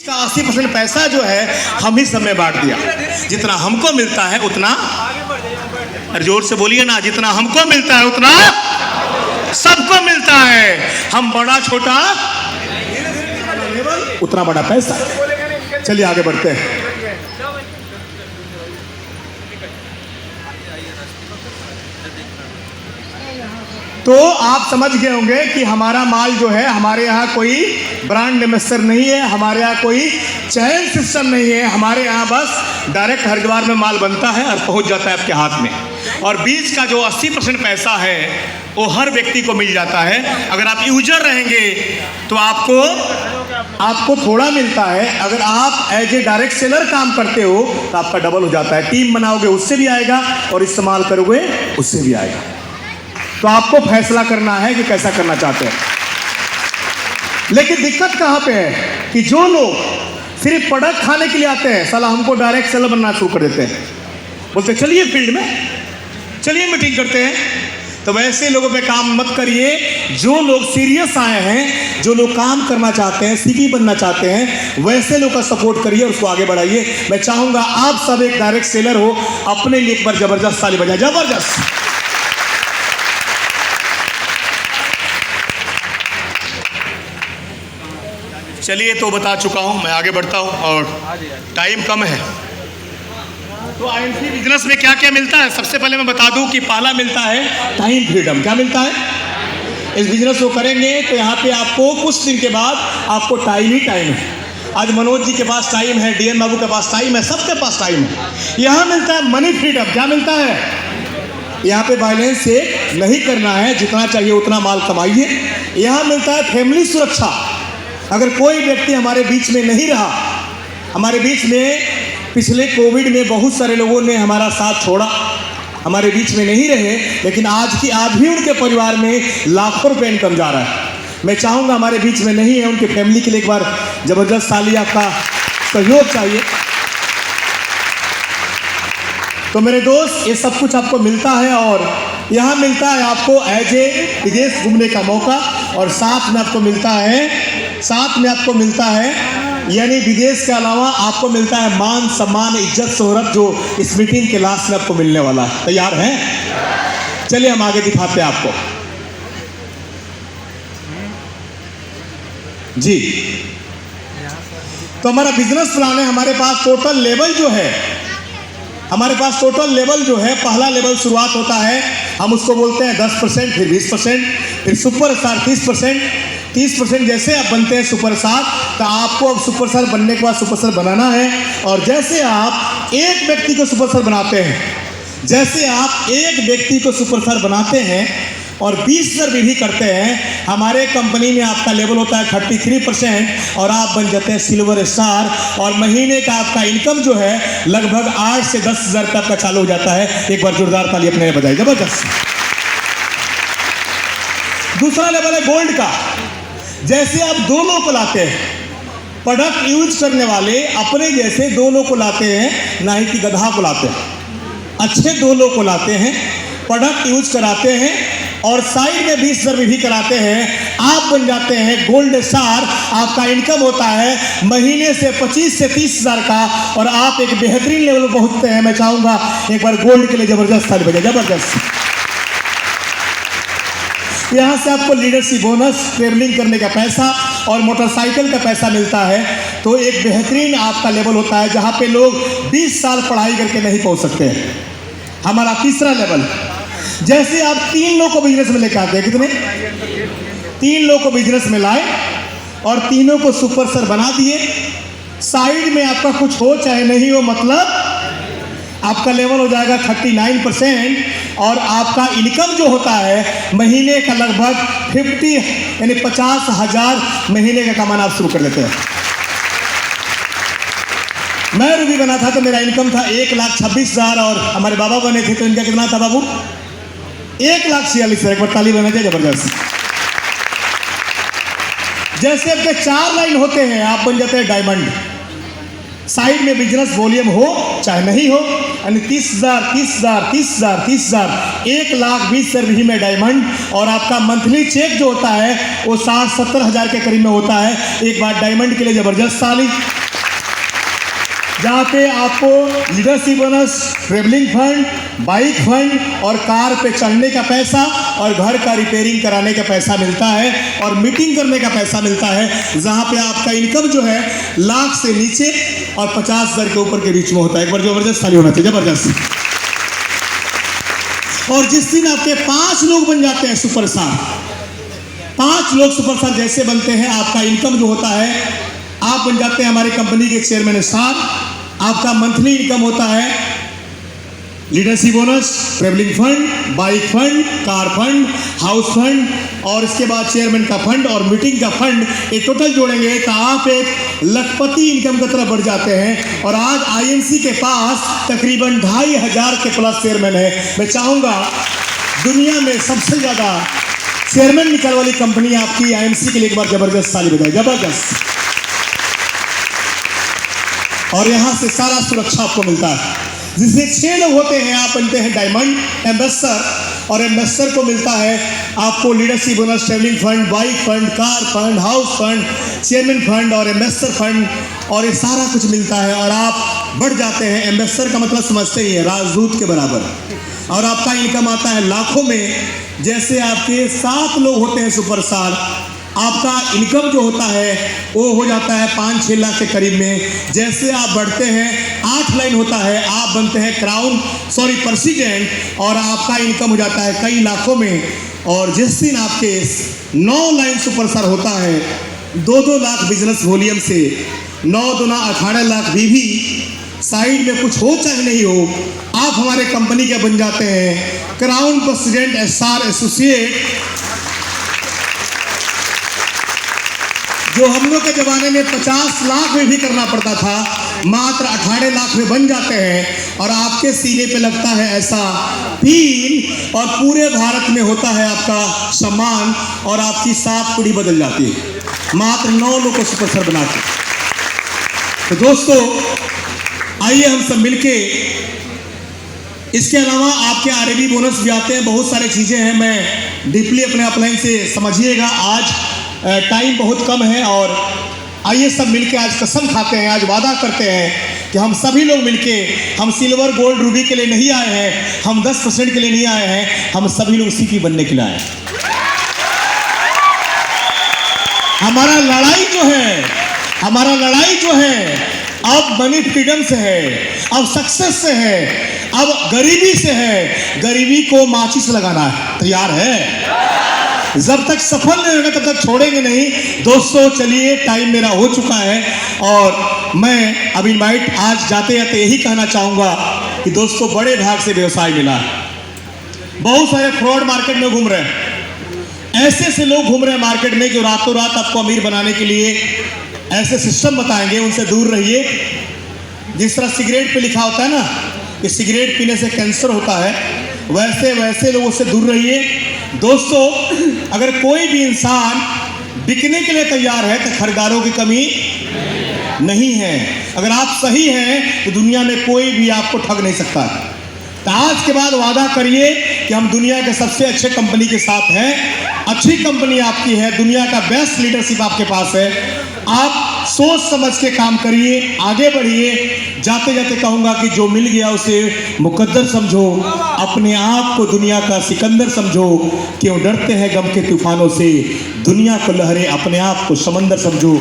का 80% पैसा जो है हम ही सब में बांट दिया। जितना हमको मिलता है उतना, अरे जोर से बोलिए ना, जितना हमको मिलता है उतना सबको मिलता है। हम बड़ा छोटा उतना बड़ा पैसा। चलिए आगे बढ़ते हैं। तो आप समझ गए होंगे कि हमारा माल जो है, हमारे यहाँ कोई ब्रांड एम्बेसडर नहीं है, हमारे यहाँ कोई चैन सिस्टम नहीं है। हमारे यहाँ बस डायरेक्ट हरिद्वार में माल बनता है और पहुँच जाता है आपके हाथ में। और बीच का जो 80% पैसा है वो हर व्यक्ति को मिल जाता है। अगर आप यूजर रहेंगे तो आपको थोड़ा मिलता है। अगर आप एज ए डायरेक्ट सेलर काम करते हो तो आपका डबल हो जाता है। टीम बनाओगे उससे भी आएगा और इस्तेमाल करोगे उससे भी आएगा। तो आपको फैसला करना है कि कैसा करना चाहते हैं। लेकिन दिक्कत कहाँ पे है कि जो लोग सिर्फ प्रोडक्ट खाने के लिए आते हैं, साला हमको डायरेक्ट सेलर बनना शुरू कर देते हैं। बोलते चलिए फील्ड में, चलिए मीटिंग करते हैं। तो वैसे लोगों पे काम मत करिए। जो लोग सीरियस आए हैं, जो लोग काम करना चाहते हैं, सीपी बनना चाहते हैं, वैसे लोग का सपोर्ट करिए और उसको आगे बढ़ाइए। मैं चाहूंगा आप सब एक डायरेक्ट सेलर हो। अपने लिए एक बार जबरदस्त ताली बजाए, जबरदस्त। चलिए तो बता चुका हूं, मैं आगे बढ़ता हूं और टाइम कम है। तो आईएमसी बिजनेस में क्या क्या मिलता है, सबसे पहले मैं बता दूं कि पहला मिलता है टाइम फ्रीडम। क्या मिलता है? इस बिजनेस को करेंगे तो यहाँ पे आपको कुछ दिन के बाद आपको टाइम ही टाइम है। आज मनोज जी के पास टाइम है, डीएन बाबू के पास टाइम है, सबके पास टाइम है। यहाँ मिलता है मनी फ्रीडम। क्या मिलता है? यहाँ पे बैलेंस चेक नहीं करना है, जितना चाहिए उतना माल कमाइए। यहाँ मिलता है फैमिली सुरक्षा। अगर कोई व्यक्ति हमारे बीच में नहीं रहा, हमारे बीच में पिछले कोविड में बहुत सारे लोगों ने हमारा साथ छोड़ा, हमारे बीच में नहीं रहे, लेकिन आज भी उनके परिवार में लाखों रुपए इनकम जा रहा है। मैं चाहूँगा हमारे बीच में नहीं है, उनके फैमिली के लिए एक बार जबरदस्त ताली, आपका सहयोग चाहिए। तो मेरे दोस्त, ये सब कुछ आपको मिलता है और यहाँ मिलता है आपको एज ए विदेश घूमने का मौका। और साथ में आपको मिलता है यानी विदेश के अलावा आपको मिलता है मान सम्मान, इज्जत, शोहरत, जो इस मीटिंग के लास्ट में आपको मिलने वाला है। तैयार हैं? चलिए हम आगे दिखाते हैं आपको जी। तो हमारा बिजनेस प्लान है। हमारे पास टोटल लेवल जो है, पहला लेवल शुरुआत होता है, हम उसको बोलते हैं 10%, फिर 20%, फिर सुपर स्टार 30%। जैसे आप बनते हैं सुपर स्टार, तो आपको अब सुपर स्टार बनने के बाद सुपर स्टार बनाना है। और जैसे आप एक व्यक्ति को सुपर स्टार बनाते हैं और 20,000 भी करते हैं, हमारे कंपनी में आपका लेवल होता है 33% और आप बन जाते हैं सिल्वर स्टार। और महीने का आपका इनकम जो है लगभग 8 से 10,000 का आपका चालू हो जाता है। एक बार जोरदार ताली अपने बजाइए, जबरदस्त। दूसरा लेवल है गोल्ड का। जैसे आप 2 लोगों को लाते हैं, प्रोडक्ट यूज करने वाले अपने जैसे 2 लोगों को लाते हैं, ना ही कि गधा को लाते हैं। अच्छे 2 लोग को लाते हैं, प्रोडक्ट यूज कराते हैं और साइड में 20,000 भी कराते हैं। आप बन जाते हैं गोल्ड स्टार। आपका इनकम होता है महीने से 25 से 30,000 का और आप एक बेहतरीन लेवल पर पहुंचते हैं। मैं चाहूंगा एक बार गोल्ड के लिए जबरदस्त ताली बजाइए, जबरदस्त। यहाँ से आपको लीडरशिप बोनस, ट्रेवलिंग करने का पैसा और मोटरसाइकिल का पैसा मिलता है। तो एक बेहतरीन आपका लेवल होता है जहाँ पे लोग 20 साल पढ़ाई करके नहीं पहुँच सकते। हमारा तीसरा लेवल, जैसे आप 3 लोग को बिजनेस में लेकर आते हैं, कितने? 3 लोग को बिजनेस में लाए और तीनों को सुपर स्टार बना दिए। साइड में आपका कुछ हो चाहे नहीं हो, मतलब आपका लेवल हो जाएगा 39% और आपका इनकम जो होता है महीने का लगभग 50 यानी 50,000 महीने का कमाना आप शुरू कर लेते हैं। मैं रूबी बना था तो मेरा इनकम था 1,26,000 और हमारे बाबा बने थे तो इनका कितना था बाबू? 1,46,000। एक बार ताली बना जाए, जबरदस्त। जैसे आपके 4 लाइन होते हैं, आप बन जाते हैं डायमंड। साइड में बिजनेस वॉल्यूम हो चाहे नहीं हो, यानी 30,000, 1,20,000 भी में डायमंड। और आपका मंथली चेक जो होता है वो 60-70 हज़ार के करीब में होता है। एक बार डायमंड के लिए जबरदस्त ताली। जहाँ पे आपको leadership bonus, travelling fund, bike fund और कार पे चढ़ने का पैसा और घर का रिपेयरिंग कराने का पैसा मिलता है और मीटिंग करने का पैसा मिलता है, जहाँ पे आपका इनकम जो है लाख से नीचे और 50,000 के ऊपर के बीच में होता है। एक बार जबरदस्त ताली होना चाहिए, जबरदस्त। और जिस दिन आपके 5 लोग बन जाते हैं सुपरस्टार, 5 लोग सुपरस्टार जैसे बनते हैं, आपका इनकम जो होता है, आप बन जाते हैं हमारी कंपनी के चेयरमैन स्टार। आपका मंथली इनकम होता है leadership bonus, travelling fund, bike fund, car fund, house fund और इसके बाद चेयरमैन का फंड और मीटिंग का फंड, ये टोटल जोड़ेंगे तो आप एक लखपति इनकम की तरफ बढ़ जाते हैं। और आज आईएनसी के पास तकरीबन 2,500 के प्लस चेयरमैन है। मैं चाहूँगा दुनिया में सबसे ज़्यादा चेयरमैन निकालने वाली कंपनी आपकी आईएनसी के लिए एक बार जबरदस्त ताली बजाएं, जबरदस्त। और यहाँ से सारा सुरक्षा आपको मिलता है। जिससे 6 लोग होते हैं, आप बनते हैं डायमंड एम्बेसडर और एम्बेसडर को मिलता है आपको leadership bonus, travelling fund, bike fund, car fund, house fund, chairman fund और एम्बेसडर फंड और ये सारा कुछ मिलता है और आप बढ़ जाते हैं। एम्बेसडर का मतलब समझते ही है, राजदूत के बराबर। और आपका इनकम आता है लाखों में। जैसे आपके 7 लोग होते हैं सुपरस्टार, आपका इनकम जो होता है वो हो जाता है 5-6 लाख के करीब में। जैसे आप बढ़ते हैं 8 लाइन होता है, आप बनते हैं प्रेसिडेंट और आपका इनकम हो जाता है कई लाखों में। और जिस दिन आपके 9 लाइन सुपरस्टार होता है, 2-2 लाख बिजनेस वॉल्यूम से, 9 दूना 18 लाख बीवी, साइड में कुछ हो चाहे नहीं हो, आप हमारे कंपनी के बन जाते हैं क्राउन प्रेसिडेंट एसआर एसोसिएट। जो हम लोग के ज़माने में 50 लाख में भी करना पड़ता था, मात्र 18 लाख में बन जाते हैं। और आपके सीने पे लगता है ऐसा पिन और पूरे भारत में होता है आपका सम्मान और आपकी 7 पीढ़ी बदल जाती है मात्र 9 लोग को सुपरस्टार बना के। तो दोस्तों आइए हम सब मिलके, इसके अलावा आपके आरएबी बोनस भी आते हैं, बहुत सारी चीज़ें हैं। मैं डीपली अपने अपलाइन से समझिएगा। आज टाइम बहुत कम है और आइए सब मिलके आज कसम खाते हैं, आज वादा करते हैं कि हम सभी लोग मिलके, हम सिल्वर गोल्ड रूबी के लिए नहीं आए हैं, हम 10% के लिए नहीं आए हैं, हम सभी लोग सीपी बनने के लिए आए हैं। हमारा लड़ाई जो है अब मनी फ्रीडम से है, अब सक्सेस से है, अब गरीबी से है। गरीबी को माचिस लगाना है, तैयार है? जब तक सफल नहीं होगा तब तक छोड़ेंगे नहीं। दोस्तों चलिए, टाइम मेरा हो चुका है और मैं अब इनवाइट आज जाते जाते यही कहना चाहूँगा कि दोस्तों बड़े भाग से व्यवसाय मिला। बहुत सारे फ्रॉड मार्केट में घूम रहे हैं, ऐसे लोग घूम रहे हैं मार्केट में जो रातों रात आपको अमीर बनाने के लिए ऐसे सिस्टम बताएंगे, उनसे दूर रहिए। जिस तरह सिगरेट पे लिखा होता है ना कि सिगरेट पीने से कैंसर होता है, वैसे लोगों से दूर रहिए। दोस्तों अगर कोई भी इंसान बिकने के लिए तैयार है तो खरीदारों की कमी नहीं है। अगर आप सही हैं तो दुनिया में कोई भी आपको ठग नहीं सकता। तो आज के बाद वादा करिए कि हम दुनिया के सबसे अच्छे कंपनी के साथ हैं। अच्छी कंपनी आपकी है, दुनिया का बेस्ट लीडरशिप आपके पास है। आप सोच समझ के काम करिए, आगे बढ़िए। जाते जाते कहूँगा कि जो मिल गया उसे मुकद्दर समझो, अपने आप को दुनिया का सिकंदर समझो। क्यों डरते हैं गम के तूफानों से, दुनिया को लहरें, अपने आप को समंदर समझो।